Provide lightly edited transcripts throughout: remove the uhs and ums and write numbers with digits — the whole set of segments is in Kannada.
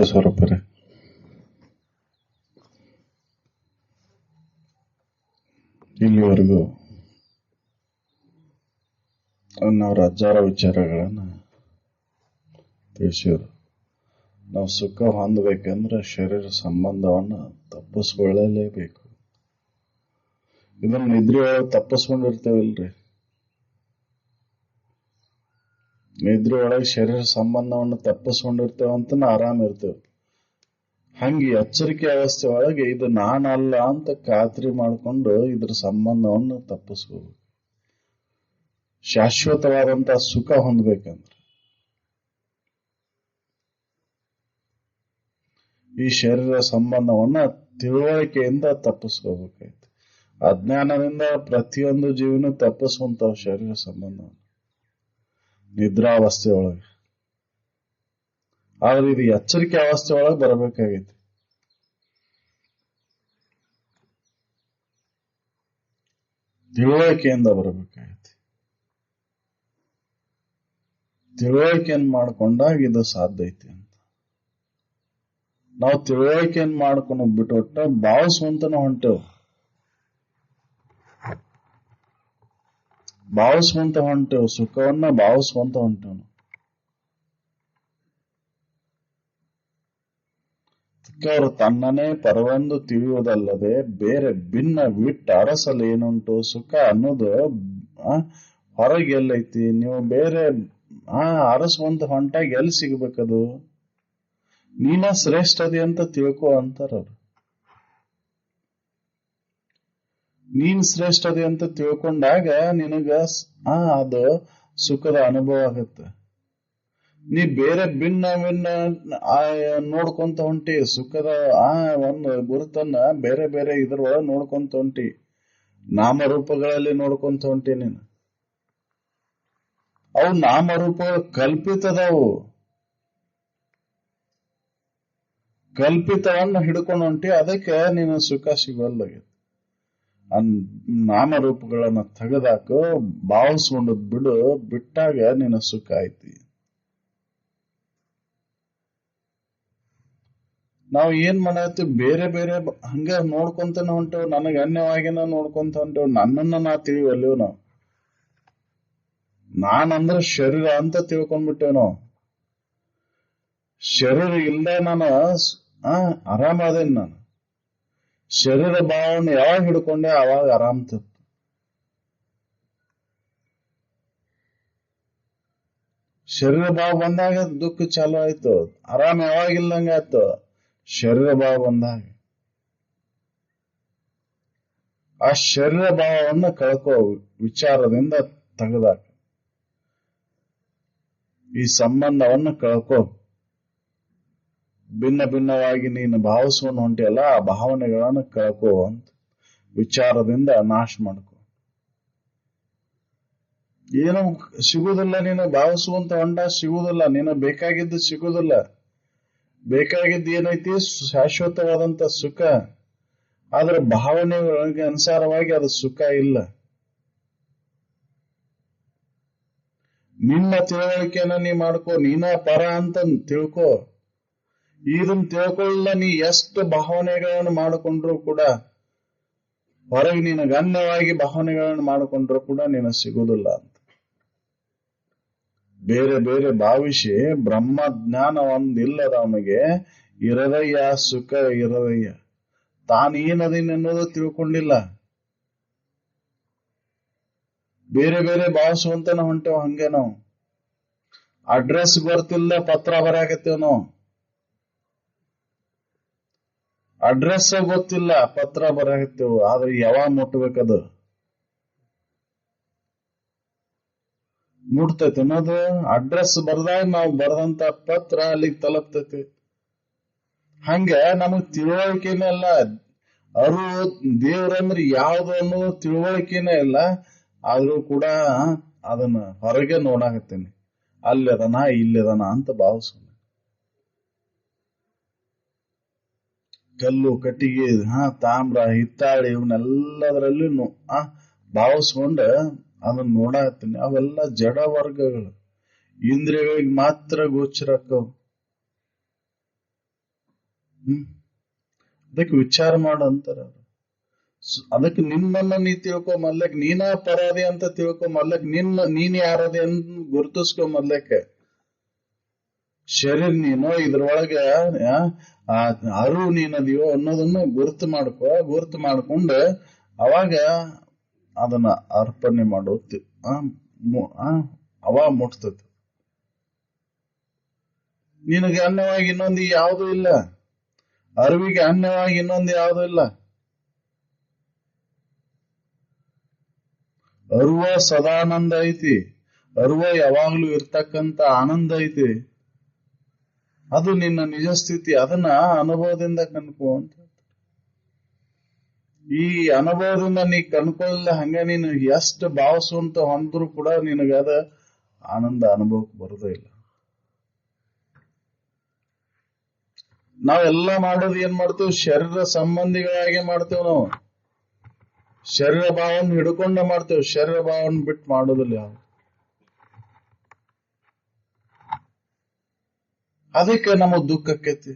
ಸ್ವರೂಪರೇ, ಇಲ್ಲಿವರೆಗೂ ಅವರ ಹಜಾರ ವಿಚಾರಗಳನ್ನ ತಿಳಿಸಿದ್ರು. ನಾವು ಸುಖ ಹೊಂದಬೇಕಂದ್ರೆ ಶರೀರ ಸಂಬಂಧವನ್ನ ತಪ್ಪಿಸ್ಕೊಳ್ಳಲೇಬೇಕು. ಇದನ್ನ ನಿದ್ರೆ ಒಳಗೆ ತಪ್ಪಿಸ್ಕೊಂಡಿರ್ತೇವಲ್ರಿ. ನಿದ್ರೆ ಒಳಗೆ ಶರೀರ ಸಂಬಂಧವನ್ನು ತಪ್ಪಿಸ್ಕೊಂಡಿರ್ತೇವಂತ ಆರಾಮ ಇರ್ತೇವೆ. ಹಂಗೆ ಎಚ್ಚರಿಕೆ ಅವಸ್ಥೆ ಒಳಗೆ ಇದು ನಾನಲ್ಲ ಅಂತ ಖಾತ್ರಿ ಮಾಡಿಕೊಂಡು ಇದ್ರ ಸಂಬಂಧವನ್ನು ತಪ್ಪಿಸ್ಕೋಬೇಕು. ಶಾಶ್ವತವಾದಂತ ಸುಖ ಹೊಂದಬೇಕಂದ್ರೆ ಈ ಶರೀರ ಸಂಬಂಧವನ್ನ ತಿಳುವಳಿಕೆಯಿಂದ ತಪ್ಪಿಸ್ಕೋಬೇಕಾಯ್ತು. ಅಜ್ಞಾನದಿಂದ ಪ್ರತಿಯೊಂದು ಜೀವನ ತಪ್ಪಿಸುವಂತಾವ ಶರೀರ ಸಂಬಂಧವನ್ನು ನಿದ್ರಾವಸ್ಥೆ ಒಳಗೆ. ಆದ್ರೆ ಇದು ಎಚ್ಚರಿಕೆ ಅವಸ್ಥೆ ಒಳಗೆ ಬರಬೇಕಾಗೈತಿ. ತಿಳುವಳಿಕೆಯಿಂದ ಬರಬೇಕಾಗೈತಿ. ತಿಳುವಳಿಕೆಯನ್ನು ಮಾಡ್ಕೊಂಡಾಗ ಇದು ಸಾಧ್ಯ ಐತಿ ಅಂತ. ನಾವು ತಿಳುವಳಿಕೆಯನ್ನು ಮಾಡ್ಕೊಂಡು ಬಿಟ್ಟೊಟ್ಟ ಭಾವಿಸುವಂತನ ಹೊಂಟೇವು. ಸುಖವನ್ನ ಭಾವಿಸುವಂತ ಹೊಂಟೇವು. ಅವರು ತನ್ನನೇ ಪರವೊಂದು ತಿಳಿಯುವುದಲ್ಲದೆ ಬೇರೆ ಭಿನ್ನ ಬಿಟ್ಟು ಅರಸಲೇನುಂಟು. ಸುಖ ಅನ್ನೋದು ಹೊರಗೆಲ್ಲೈತಿ. ನೀವು ಬೇರೆ ಅರಸುವಂತ ಹೊಂಟಾಗ ಎಲ್ಲಿ ಸಿಗ್ಬೇಕದು? ನೀನ ಶ್ರೇಷ್ಠದಿ ಅಂತ ತಿಳ್ಕೊ ಅಂತಾರವ್ರು. ನೀನ್ ಶ್ರೇಷ್ಠದಿ ಅಂತ ತಿಳ್ಕೊಂಡಾಗ ನಿನಗ ಅದು ಸುಖದ ಅನುಭವ ಆಗತ್ತೆ. ನೀ ಬೇರೆ ಭಿನ್ನ ನೋಡ್ಕೊಂತ ಹೊಂಟಿ. ಸುಖದ ಒಂದು ಗುರುತನ್ನ ಬೇರೆ ಬೇರೆ ಇದ್ರೊಳಗೆ ನೋಡ್ಕೊಂತ ಹೊಂಟಿ. ನಾಮರೂಪಗಳಲ್ಲಿ ನೋಡ್ಕೊಂತ ಹೊಂಟಿ ನೀನು. ಅವು ನಾಮರೂಪಗಳು ಕಲ್ಪಿತದವು. ಕಲ್ಪಿತವನ್ನು ಹಿಡ್ಕೊಂಡು ಹೊಂಟಿ. ಅದಕ್ಕೆ ನೀನು ಸುಖ ಸಿಗಲ್ಲಾಗಿದೆ. ನಾಮರೂಪಗಳನ್ನ ತೆಗೆದಾಕು, ಭಾವಿಸ್ಕೊಂಡು ಬಿಟ್ಟಾಗ ನೀನು ಸುಖ ಐತಿ. ನಾವು ಏನ್ ಮಾಡತ್ತೀವಿ? ಬೇರೆ ಬೇರೆ ಹಂಗ ನೋಡ್ಕೊಂತಾನೆ ಹೊಂಟೇವ್. ನನಗೆ ಅನ್ಯವಾಗಿನ ನೋಡ್ಕೊಂತ ಹೊಂಟೇವ್. ನನ್ನನ್ನ ನಾ ತಿಳಿವಲ್ಲೇವ್ ನಾವು. ನಾನಂದ್ರೆ ಶರೀರ ಅಂತ ತಿಳ್ಕೊಂಡ್ಬಿಟ್ಟೇವ್ ನಾವು. ಶರೀರ ಇಲ್ಲದೆ ನಾನು ಆರಾಮದೇನ್. ನಾನು ಶರೀರ ಭಾವನೆ ಯಾವಾಗ ಹಿಡ್ಕೊಂಡೆ ಅವಾಗ ಆರಾಮ್ ತತ್ತು. ಶರೀರ ಭಾವ ಬಂದಾಗ ದುಃಖ ಚಾಲು ಆಯ್ತು. ಆರಾಮ ಯಾವಾಗಿಲ್ಲಂಗ ಆಯ್ತು ಶರೀರ ಭಾವ ಬಂದಾಗ. ಆ ಶರೀರ ಭಾವವನ್ನು ಕಳ್ಕೋ ವಿಚಾರದಿಂದ ತೆಗೆದಾಕ. ಈ ಸಂಬಂಧವನ್ನು ಕಳ್ಕೋ. ಭಿನ್ನ ಭಿನ್ನವಾಗಿ ನೀನು ಭಾವಿಸುವನ್ನು ಹೊಂಟಿಯಲ್ಲ, ಆ ಭಾವನೆಗಳನ್ನು ಕಳ್ಕೋ ಅಂತ ವಿಚಾರದಿಂದ ನಾಶ ಮಾಡ್ಕೋ. ಏನು ಸಿಗುವುದಿಲ್ಲ. ನೀನು ಭಾವಿಸುವಂತ ಹೊಂಡ ಸಿಗುವುದಿಲ್ಲ. ನೀನು ಬೇಕಾಗಿದ್ದು ಸಿಗುವುದಿಲ್ಲ. ಬೇಕಾಗಿದ್ದು ಏನೈತಿ? ಶಾಶ್ವತವಾದಂತ ಸುಖ. ಆದ್ರೆ ಭಾವನೆಗಳಿಗೆ ಅನುಸಾರವಾಗಿ ಅದು ಸುಖ ಇಲ್ಲ. ನಿನ್ನ ತಿಳುವಳಿಕೆಯನ್ನ ನೀ ಮಾಡ್ಕೋ. ನೀನ ಪರ ಅಂತ ತಿಳ್ಕೋ. ಇದನ್ನ ತಿಳ್ಕೊಳ್ಳ ನೀ ಎಷ್ಟು ಭಾವನೆಗಳನ್ನು ಮಾಡಿಕೊಂಡ್ರು ಕೂಡ, ಹೊರಗೆ ನೀನು ಗಣ್ಯವಾಗಿ ಭಾವನೆಗಳನ್ನು ಮಾಡಿಕೊಂಡ್ರು ಕೂಡ ನೀನು ಸಿಗುವುದಿಲ್ಲ ಅಂತ. ಬೇರೆ ಬೇರೆ ಭಾವಿಸಿ ಬ್ರಹ್ಮಜ್ಞಾನ ಒಂದಿಲ್ಲದ ಅವನಿಗೆ ಇರದಯ್ಯ ಸುಖ ಇರದಯ್ಯ. ತಾನೇನದೀನೆನ್ನೋದು ತಿಳ್ಕೊಂಡಿಲ್ಲ. ಬೇರೆ ಬೇರೆ ಭಾವಿಸುವಂತನ ಹೊಂಟೇವ್. ಹಂಗೆ ನಾವು ಅಡ್ರೆಸ್ ಗೊತ್ತಿಲ್ಲ ಪತ್ರ ಬರಾಕತ್ತೇವ್. ನಾವು ಅಡ್ರೆಸ್ ಗೊತ್ತಿಲ್ಲ ಪತ್ರ ಬರಾಕತ್ತೇವ್. ಆದ್ರೆ ಯಾವಾಗ ಮುಟ್ಬೇಕದು? ಮುಟ್ತೈತಿ ಅನ್ನೋದು ಅಡ್ರೆಸ್ ಬರ್ದಾಗ ನಾವು ಬರೆದಂತ ಪತ್ರ ಅಲ್ಲಿಗೆ ತಲುಪ್ತೈತಿ. ಹಂಗ ನಮಗ್ ತಿಳುವಳಿಕೆನೇ ಇಲ್ಲ. ಅವರು ದೇವ್ರಂದ್ರೆ ಯಾವ್ದು ಅನ್ನೋದು ತಿಳುವಳಿಕೆನೇ ಇಲ್ಲ. ಆದ್ರೂ ಕೂಡ ಅದನ್ನ ಹೊರಗೆ ನೋಡಾಕತ್ತೇನೆ. ಅಲ್ಲದನ ಇಲ್ಲದನ ಅಂತ ಭಾವಿಸೋಣ. ಕಲ್ಲು, ಕಟ್ಟಿಗೆ, ತಾಮ್ರ, ಹಿತ್ತಾಳಿ ಇವನ್ನೆಲ್ಲದರಲ್ಲೂ ಭಾವಿಸ್ಕೊಂಡ ಅದನ್ನ ನೋಡಾಕತ್ತೀನಿ. ಅವೆಲ್ಲ ಜಡ ವರ್ಗಗಳು. ಇಂದ್ರಿಯಗಳಿಗೆ ಮಾತ್ರ ಗೋಚರಕ್ಕವು. ಹ್ಮ್ ಅದಕ್ಕೆ ವಿಚಾರ ಮಾಡು ಅಂತಾರ ಅವ್ರು. ಅದಕ್ಕೆ ನಿನ್ನನ್ನ ನೀ ತಿಳ್ಕೊ ಮೊದ್ಲಕ್, ನೀನ ಪರಾಧಿ ಅಂತ ತಿಳ್ಕೊ ಮೊದ್ಲಕ್, ನೀನ್ ಯಾರದೆ ಅಂತ ಗುರುತಿಸ್ಕೊ ಮೊದ್ಲಕ್ಕೆ. ಶರೀರ ನೀನು ಇದ್ರೊಳಗ ಅರು ನೀನದಿಯೋ ಅನ್ನೋದನ್ನ ಗುರುತು ಮಾಡ್ಕೊ. ಗುರುತು ಮಾಡ್ಕೊಂಡು ಅವಾಗ ಅದನ್ನ ಅರ್ಪಣೆ ಮಾಡೋ ಅವಾಗ ಮುಟ್ತದೆ. ನಿನಗೆ ಅನ್ಯವಾಗಿ ಇನ್ನೊಂದು ಯಾವುದು ಇಲ್ಲ, ಅರಿವಿಗೆ ಅನ್ಯವಾಗಿ ಇನ್ನೊಂದು ಯಾವುದು ಇಲ್ಲ. ಅರುವ ಸದಾನಂದ ಐತಿ, ಅರುವ ಯಾವಾಗ್ಲೂ ಇರ್ತಕ್ಕಂತ ಆನಂದ ಐತಿ. ಅದು ನಿನ್ನ ನಿಜ ಸ್ಥಿತಿ. ಅದನ್ನ ಅನುಭವದಿಂದ ಕಣ್ಕೋ ಅಂತ. ಈ ಅನುಭವದಿಂದ ನೀ ಕಣ್ಕೊಳ್ಳ ಹಂಗ ನೀನು ಎಷ್ಟು ಭಾವಸುವಂತ ಹೊಂದ್ರು ಕೂಡ ನಿನಗದ ಆನಂದ ಅನುಭವಕ್ಕೆ ಬರೋದೇ ಇಲ್ಲ. ನಾವೆಲ್ಲ ಮಾಡೋದು ಏನ್ ಮಾಡ್ತೇವೆ? ಶರೀರ ಸಂಬಂಧಿಗಳಾಗಿ ಮಾಡ್ತೇವೆ ನಾವು. ಶರೀರ ಭಾವವನ್ನು ಹಿಡ್ಕೊಂಡ ಮಾಡ್ತೇವೆ, ಶರೀರ ಭಾವವನ್ನು ಬಿಟ್ಟು ಮಾಡೋದಿಲ್ಲ ಯಾವ. ಅದಕ್ಕೆ ನಮಗ್ ದುಃಖ ಆಕೈತಿ.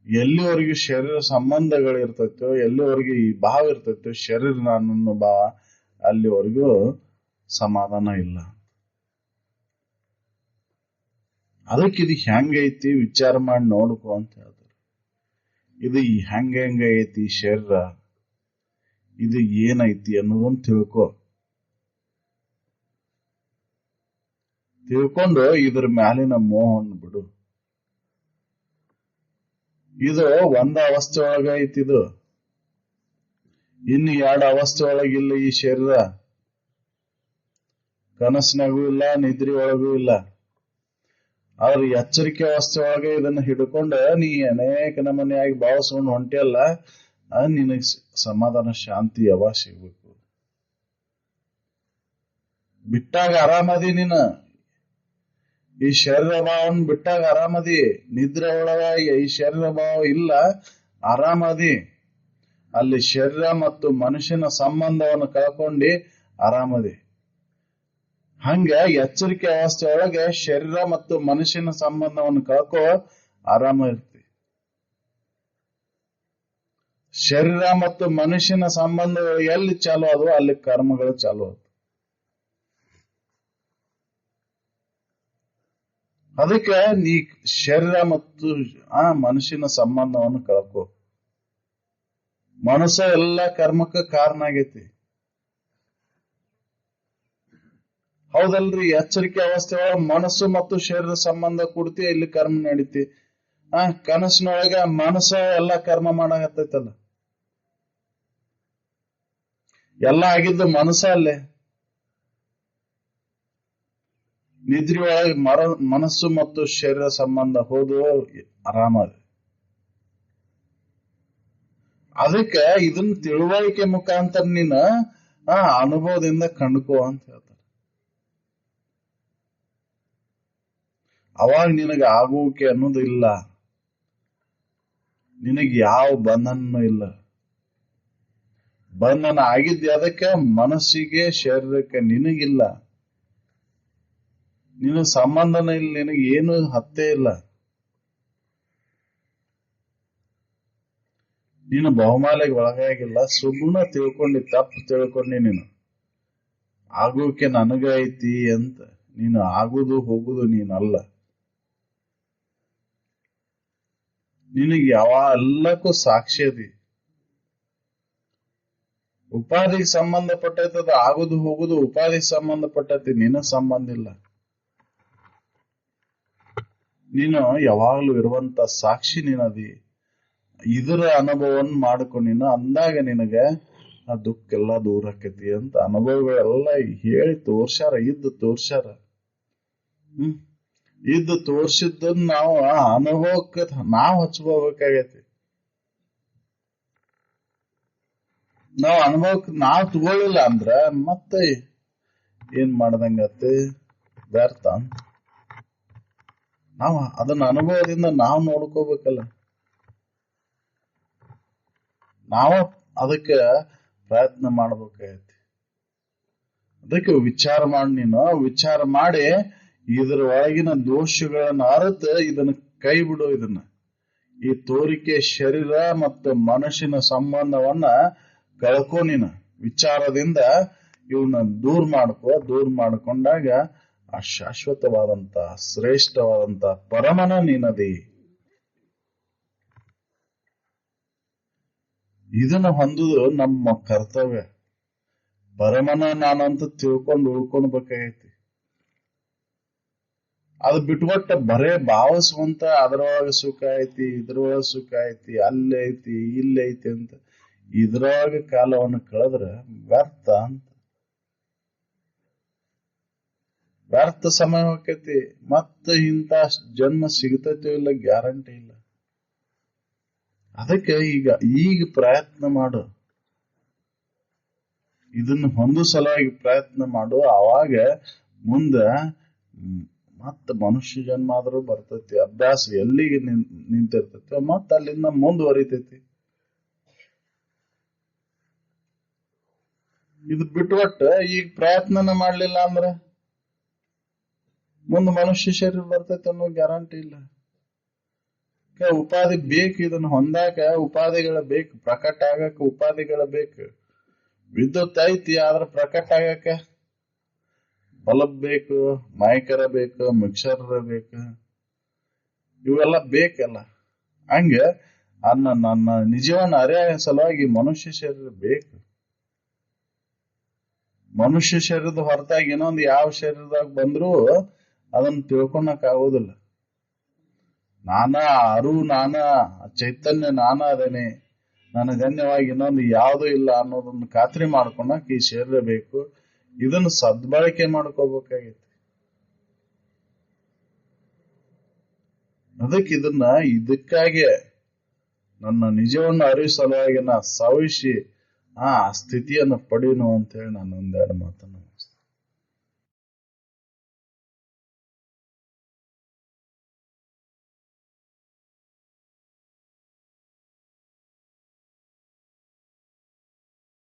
ಎಲ್ಲಿವರೆಗೂ ಶರೀರ ಸಂಬಂಧಗಳಿರ್ತೈತೋ, ಎಲ್ಲಿವರೆಗೂ ಈ ಭಾವ ಇರ್ತೈತೋ, ಶರೀರ ನಾನು ಭಾವ, ಅಲ್ಲಿವರೆಗೂ ಸಮಾಧಾನ ಇಲ್ಲ. ಅದಕ್ಕೆ ಇದು ಹೆಂಗೈತಿ ವಿಚಾರ ಮಾಡಿ ನೋಡ್ಕೊ ಅಂತ ಹೇಳ್ತಾರೆ. ಇದು ಹೆಂಗೈತಿ ಶರೀರ, ಇದು ಏನೈತಿ ಅನ್ನೋದನ್ನ ತಿಳ್ಕೊ. ತಿಳ್ಕೊಂಡು ಇದ್ರ ಮ್ಯಾಲಿನ ಮೋಹವನ್ನು ಬಿಡು. ಇದು ಒಂದ ಅವಸ್ಥೆ ಒಳಗ ಐತಿದು, ಇನ್ನು ಎರಡು ಅವಸ್ಥೆ ಒಳಗಿಲ್ಲ ಈ ಶರೀರ. ಕನಸಿನಾಗೂ ಇಲ್ಲ, ನಿದ್ರಿ ಒಳಗೂ ಇಲ್ಲ. ಆದ್ರೆ ಎಚ್ಚರಿಕೆ ಅವಸ್ಥೆ ಒಳಗೆ ಇದನ್ನ ಹಿಡ್ಕೊಂಡ ನೀ ಅನೇಕ ನಮನೆಯಾಗಿ ಭಾವಿಸ್ಕೊಂಡು ಹೊಂಟಿಯಲ್ಲ, ನಿನಗ್ ಸಮಾಧಾನ ಶಾಂತಿ ಯಾವಾಗ ಸಿಗ್ಬೇಕು? ಬಿಟ್ಟಾಗ ಆರಾಮದಿ ನೀನ. ಈ ಶರೀರ ಭಾವವನ್ನು ಬಿಟ್ಟಾಗ ಆರಾಮದಿ. ನಿದ್ರೆ ಒಳಗ ಈ ಶರೀರ ಭಾವ ಇಲ್ಲ, ಆರಾಮದಿ. ಅಲ್ಲಿ ಶರೀರ ಮತ್ತು ಮನುಷ್ಯನ ಸಂಬಂಧವನ್ನು ಕಳ್ಕೊಂಡು ಆರಾಮದಿ. ಹಂಗ ಎಚ್ಚರಿಕೆ ಅವಸ್ಥೆ ಒಳಗೆ ಶರೀರ ಮತ್ತು ಮನುಷ್ಯನ ಸಂಬಂಧವನ್ನು ಕಳ್ಕೊ, ಆರಾಮ ಇರ್ತಿ. ಶರೀರ ಮತ್ತು ಮನುಷ್ಯನ ಸಂಬಂಧಗಳು ಎಲ್ಲಿ ಚಾಲು ಆದವು ಅಲ್ಲಿ ಕರ್ಮಗಳು ಚಾಲು ಆದವು. ಅದಕ್ಕೆ ನೀ ಶರೀರ ಮತ್ತು ಮನುಷ್ಯನ ಸಂಬಂಧವನ್ನು ಕಳ್ಕೊ. ಮನಸ್ಸ ಎಲ್ಲ ಕರ್ಮಕ್ಕೆ ಕಾರಣ ಆಗೈತಿ. ಹೌದಲ್ರಿ? ಎಚ್ಚರಿಕೆ ಅವಸ್ಥೆ ಒಳಗ ಮನಸ್ಸು ಮತ್ತು ಶರೀರ ಸಂಬಂಧ ಕೊಡ್ತಿ, ಇಲ್ಲಿ ಕರ್ಮ ನಡೀತಿ. ಕನಸಿನೊಳಗ ಮನಸ್ಸ ಎಲ್ಲ ಕರ್ಮ ಮಾಡಾಕತ್ತೈತಲ್ಲ. ಎಲ್ಲ ಆಗಿದ್ದು ಮನಸ್ಸ ಅಲ್ಲೇ. ನಿದ್ರಿ ಒಳಗೆ ಮನಸ್ಸು ಮತ್ತು ಶರೀರ ಸಂಬಂಧ ಹೋದು ಆರಾಮದ. ಅದಕ್ಕೆ ಇದನ್ನ ತಿಳುವಳಿಕೆ ಮುಖಾಂತರ ನೀನ ಅನುಭವದಿಂದ ಕಂಡುಕೋ ಅಂತ ಹೇಳ್ತಾರೆ. ಅವಾಗ ನಿನಗೆ ಆಗುವಿಕೆ ಅನ್ನೋದು ಇಲ್ಲ, ನಿನಗೆ ಯಾವ ಬಂಧನೂ ಇಲ್ಲ. ಬಂಧನ ಆಗಿದ್ದೆ ಅದಕ್ಕೆ ಮನಸ್ಸಿಗೆ, ಶರೀರಕ್ಕೆ. ನಿನಗಿಲ್ಲ, ನಿನಗೆ ಸಂಬಂಧನ ಇಲ್ಲ, ನಿನಗೆ ಏನು ಹತ್ತೇ ಇಲ್ಲ. ನೀನು ಬಹುಮಾಲೆಗೆ ಒಳಗಾಗಿಲ್ಲ, ಸುಮ್ಮನೆ ತಿಳ್ಕೊಂಡಿ, ತಪ್ಪು ತಿಳ್ಕೊಂಡಿ. ನೀನು ಆಗೋಕೆ ನನಗ ಐತಿ ಅಂತ. ನೀನು ಆಗುದು ಹೋಗುದು ನೀನಲ್ಲ. ನಿನಗೆ ಎಲ್ಲಕ್ಕೂ ಸಾಕ್ಷಿ ಅದಿ. ಉಪಾಧಿಗೆ ಸಂಬಂಧಪಟ್ಟೈತದ, ಆಗುದು ಹೋಗುದು ಉಪಾಧಿಗೆ ಸಂಬಂಧಪಟ್ಟೈತಿ, ನಿನಗ್ ಸಂಬಂಧ ಇಲ್ಲ. ನೀನು ಯಾವಾಗ್ಲೂ ಇರುವಂತ ಸಾಕ್ಷಿ ನೀನದಿ. ಇದರ ಅನುಭವವನ್ನು ಮಾಡ್ಕೊಂಡು ನೀನು ಅಂದಾಗ ನಿನಗೆ ಆ ದುಃಖ ಎಲ್ಲ ದೂರ ಆಕೈತಿ ಅಂತ ಅನುಭವಗಳೆಲ್ಲ ಹೇಳಿ ತೋರ್ಸ್ಯಾರ, ಇದ್ದು ತೋರ್ಸ್ಯಾರ. ಇದ್ದು ತೋರ್ಸಿದ್ದನ್ನ ನಾವು ಅನುಭವಕ್ಕೆ ನಾವು ಹಚ್ಕೋಬೇಕಾಗೈತಿ. ನಾವು ಅನುಭವಕ್ಕೆ ನಾವು ತಗೊಳ್ಳಿಲ್ಲ ಅಂದ್ರ ಮತ್ತೆ ಏನ್ ಮಾಡ್ದಂಗತ್ತೆ, ವ್ಯರ್ಥ. ನಾವು ಅದನ್ನ ಅನುಭವದಿಂದ ನಾವು ನೋಡ್ಕೋಬೇಕಲ್ಲ. ನಾವು ಅದಕ್ಕೆ ಪ್ರಯತ್ನ ಮಾಡ್ಬೇಕಾಗೈತಿ. ಅದಕ್ಕೆ ವಿಚಾರ ಮಾಡಿ, ನೀನು ವಿಚಾರ ಮಾಡಿ ಇದ್ರ ಒಳಗಿನ ದೋಷಗಳನ್ನ ಅರಿತು ಇದನ್ನ ಕೈ ಬಿಡು. ಇದನ್ನ ಈ ತೋರಿಕೆ ಶರೀರ ಮತ್ತು ಮನಸ್ಸಿನ ಸಂಬಂಧವನ್ನ ಕಳ್ಕೊ ನೀನು. ವಿಚಾರದಿಂದ ಇವನ್ನ ದೂರ ಮಾಡ್ಕೊಂಡಾಗ ಆ ಶಾಶ್ವತವಾದಂತ ಶ್ರೇಷ್ಠವಾದಂತ ಪರಮನ ನೀನದಿ. ಇದನ್ನ ಹೊಂದುದು ನಮ್ಮ ಕರ್ತವ್ಯ. ಪರಮನ ನಾನಂತ ತಿಳ್ಕೊಂಡು ಉಳ್ಕೊಳ್ಬೇಕಾಗೈತಿ. ಅದು ಬಿಟ್ಕೊಟ್ಟ ಬರೇ ಭಾವಿಸುವಂತ ಅದ್ರೊಳಗ ಸುಖ ಐತಿ, ಇದ್ರೊಳಗ ಸುಖ ಐತಿ, ಅಲ್ಲೈತಿ ಇಲ್ಲೈತಿ ಅಂತ ಇದ್ರೊಳಗ ಕಾಲವನ್ನು ಕಳೆದ್ರ ವ್ಯರ್ಥ ಅಂತ. ವ್ಯರ್ಥ ಸಮಯ ಹೋಗ್ತೈತಿ. ಮತ್ತೆ ಇಂಥ ಜನ್ಮ ಸಿಗ್ತೈತೋ ಇಲ್ಲ ಗ್ಯಾರಂಟಿ ಇಲ್ಲ. ಅದಕ್ಕೆ ಈಗ ಪ್ರಯತ್ನ ಮಾಡು. ಇದನ್ನು ಹೊಂದು ಸಲುವಾಗಿ ಪ್ರಯತ್ನ ಮಾಡು. ಆವಾಗ ಮುಂದ ಮತ್ತ ಮನುಷ್ಯ ಜನ್ಮ ಆದ್ರೂ ಬರ್ತೈತಿ. ಅಭ್ಯಾಸ ಎಲ್ಲಿಗೆ ನಿಂತಿರ್ತೈತಿ ಮತ್ತ ಅಲ್ಲಿಂದ ಮುಂದುವರಿತೈತಿ. ಇದು ಬಿಟ್ಕೊಟ್ಟ ಈಗ ಪ್ರಯತ್ನನ ಮಾಡ್ಲಿಲ್ಲ ಅಂದ್ರ ಮುಂದ ಮನುಷ್ಯ ಶರೀರ ಬರ್ತೈತಿ ಅನ್ನೋ ಗ್ಯಾರಂಟಿ ಇಲ್ಲ. ಉಪಾಧಿ ಬೇಕು. ಇದನ್ನ ಹೊಂದಾಕ ಉಪಾಧಿಗಳ ಬೇಕು. ಪ್ರಕಟ ಆಗಕ ಉಪಾಧಿಗಳ ಬೇಕು. ವಿದ್ಯುತ್ ಐತಿ, ಆದ್ರ ಪ್ರಕಟ ಆಗಕ ಬಲ್ಬ್ ಬೇಕು, ಮೈಕರ ಬೇಕು, ಮಿಕ್ಸರ್ ಬೇಕು, ಇವೆಲ್ಲ ಬೇಕಲ್ಲ. ಹಂಗ ನನ್ನ ನಿಜವನ್ನ ಅರಿಯ ಸಲುವಾಗಿ ಮನುಷ್ಯ ಶರೀರ ಬೇಕು. ಮನುಷ್ಯ ಶರೀರದ ಹೊರತಾಗಿ ಇನ್ನೊಂದು ಯಾವ ಶರೀರದಾಗ ಬಂದ್ರೂ ಅದನ್ನ ತಿಳ್ಕೊಳಕ್ ಆಗೋದಿಲ್ಲ. ನಾನ ಚೈತನ್ಯ ಅದೇನೆ, ನನಗನ್ಯವಾಗಿ ಇನ್ನೊಂದು ಯಾವುದೂ ಇಲ್ಲ ಅನ್ನೋದನ್ನ ಖಾತ್ರಿ ಮಾಡ್ಕೊಳಕ್ ಈ ಶರೀರ ಬೇಕು. ಇದನ್ನ ಸದ್ಬಳಕೆ ಮಾಡ್ಕೋಬೇಕಾಗೈತಿ. ಅದಕ್ಕೆ ಇದಕ್ಕಾಗಿ ನನ್ನ ನಿಜವನ್ನು ಅರಿವು ಸಲುವಾಗಿ ನಾ ಸವಿಸಿ ಆ ಸ್ಥಿತಿಯನ್ನು ಪಡೀನು ಅಂತ ಹೇಳಿ ನಾನು ಒಂದೆರಡು ಮಾತನ್ನ